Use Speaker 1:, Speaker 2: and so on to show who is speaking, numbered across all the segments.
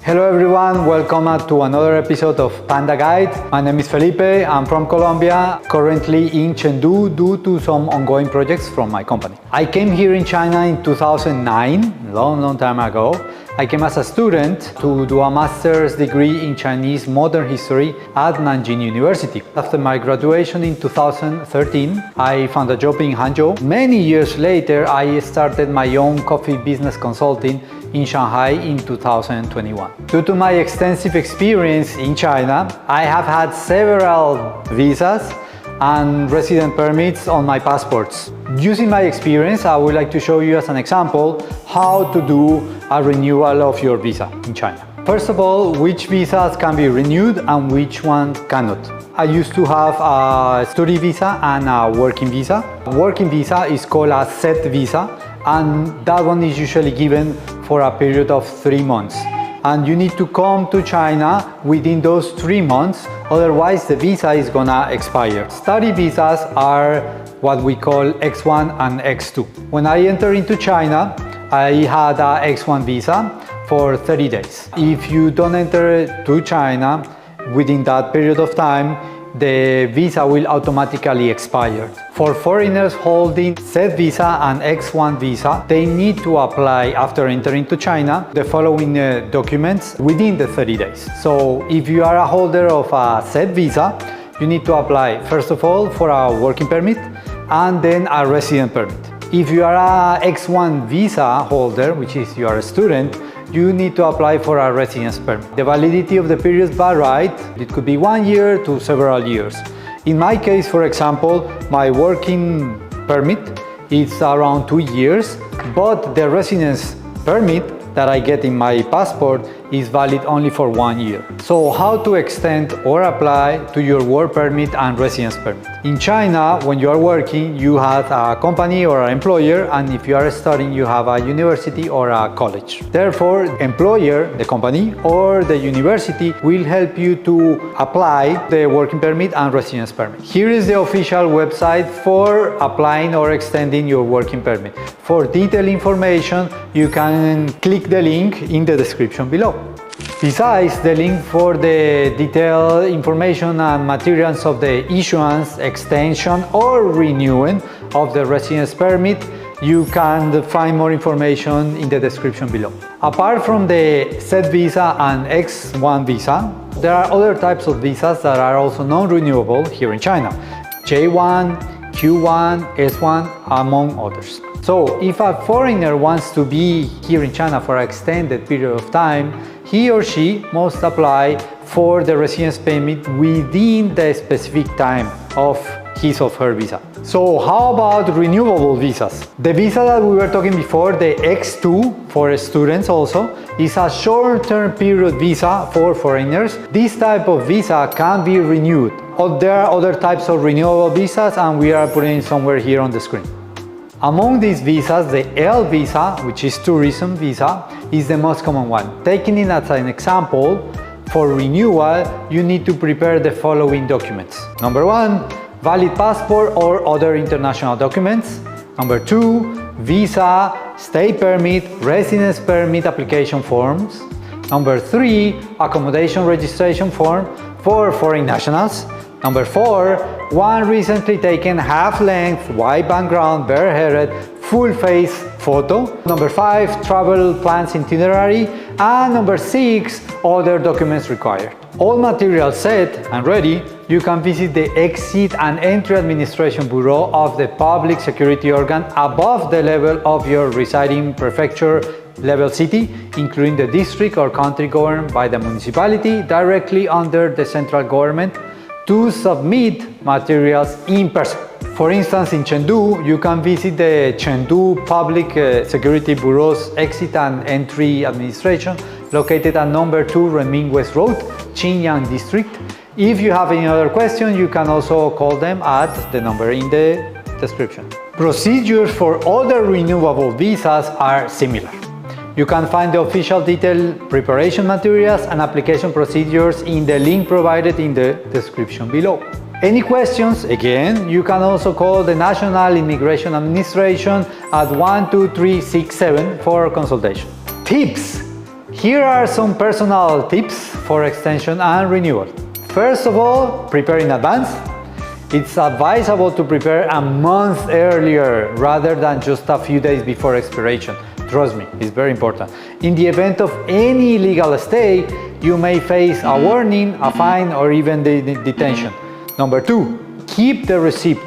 Speaker 1: Hello everyone, welcome to another episode of Panda Guide. My name is Felipe, I'm from Colombia, currently in Chengdu due to some ongoing projects from my company. I came here in China in 2009, long time ago. I came as a student to do a master's degree in Chinese modern history at Nanjing University. After my graduation in 2013, I found a job in Hangzhou. Many years later, I started my own coffee business consulting in Shanghai in 2021. Due to my extensive experience in China, I have had several visas and resident permits on my passports. Using my experience, I would like to show you as an example how to do a renewal of your visa in China. First of all, which visas can be renewed and which ones cannot. I used to have a study visa and a working visa. Working visa is called a set visa, and that one is usually given for a period of 3 months. And you need to come to China within those 3 months, otherwise the visa is gonna expire. Study visas are what we call X1 and X2. When I entered into China, I had a X1 visa for 30 days. If you don't enter to China within that period of time, the visa will automatically expire. For foreigners holding Z visa and X1 visa, they need to apply after entering to China the following documents within the 30 days. So if you are a holder of a Z visa, you need to apply first of all for a working permit and then a resident permit. If you are a X1 visa holder, which is you are a student, you need to apply for a residence permit. The validity of the periods vary. It could be 1 year to several years. In my case, for example, my working permit is around 2 years, but the residence permit that I get in my passport is valid only for 1 year. So how to extend or apply to your work permit and residence permit? In China, when you are working, you have a company or an employer, and if you are studying, you have a university or a college. Therefore, the employer, the company, or the university will help you to apply the working permit and residence permit. Here is the official website for applying or extending your working permit. For detailed information, you can click the link in the description below. Besides the link for the detailed information and materials of the issuance, extension or renewing of the residence permit, you can find more information in the description below. Apart from the Z visa and X1 visa, there are other types of visas that are also non-renewable here in China. J1, Q1, S1, among others. So if a foreigner wants to be here in China for an extended period of time, he or she must apply for the residence permit within the specific time of his or her visa. So how about renewable visas? The visa that we were talking before, the X2 for students also, is a short-term period visa for foreigners. This type of visa can be renewed. There are other types of renewable visas, and we are putting it somewhere here on the screen. Among these visas, the L visa, which is tourism visa, is the most common one. Taking it as an example, for renewal, you need to prepare the following documents. Number 1, valid passport or other international documents. Number 2, visa, stay permit, residence permit application forms. Number 3, accommodation registration form for foreign nationals. Number 4, one recently taken half-length, white background, bare-headed, full-face photo. Number 5, travel plans itinerary. And number 6, other documents required. All materials set and ready, you can visit the Exit and Entry Administration Bureau of the public security organ above the level of your residing prefecture level city, including the district or country governed by the municipality directly under the central government, to submit materials in person. For instance, in Chengdu, you can visit the Chengdu Public Security Bureau's Exit and Entry Administration, located at number 2 Renmin West Road, Qinyang District. If you have any other question, you can also call them at the number in the description. Procedures for other renewable visas are similar. You can find the official detailed preparation materials and application procedures in the link provided in the description below. Any questions? Again, you can also call the National Immigration Administration at 12367 for consultation. Tips! Here are some personal tips for extension and renewal. First of all, prepare in advance. It's advisable to prepare a month earlier rather than just a few days before expiration. Trust me, it's very important. In the event of any illegal stay, you may face a warning, a fine, or even detention. Number 2, keep the receipt.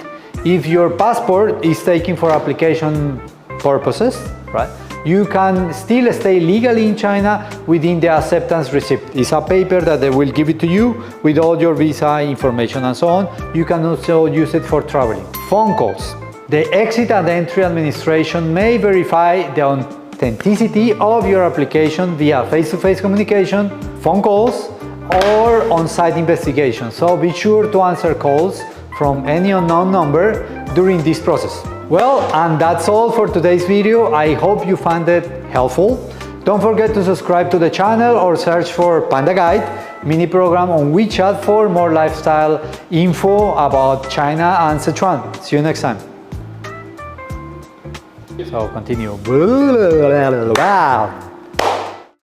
Speaker 1: If your passport is taken for application purposes, right, you can still stay legally in China within the acceptance receipt. It's a paper that they will give it to you with all your visa information and so on. You can also use it for traveling. Phone calls. The Exit and Entry Administration may verify the authenticity of your application via face-to-face communication, phone calls, or on-site investigation. So be sure to answer calls from any unknown number during this process. Well, and that's all for today's video. I hope you found it helpful. Don't forget to subscribe to the channel or search for Panda Guide mini program on WeChat for more lifestyle info about China and Sichuan. See you next time. So continue. Wow.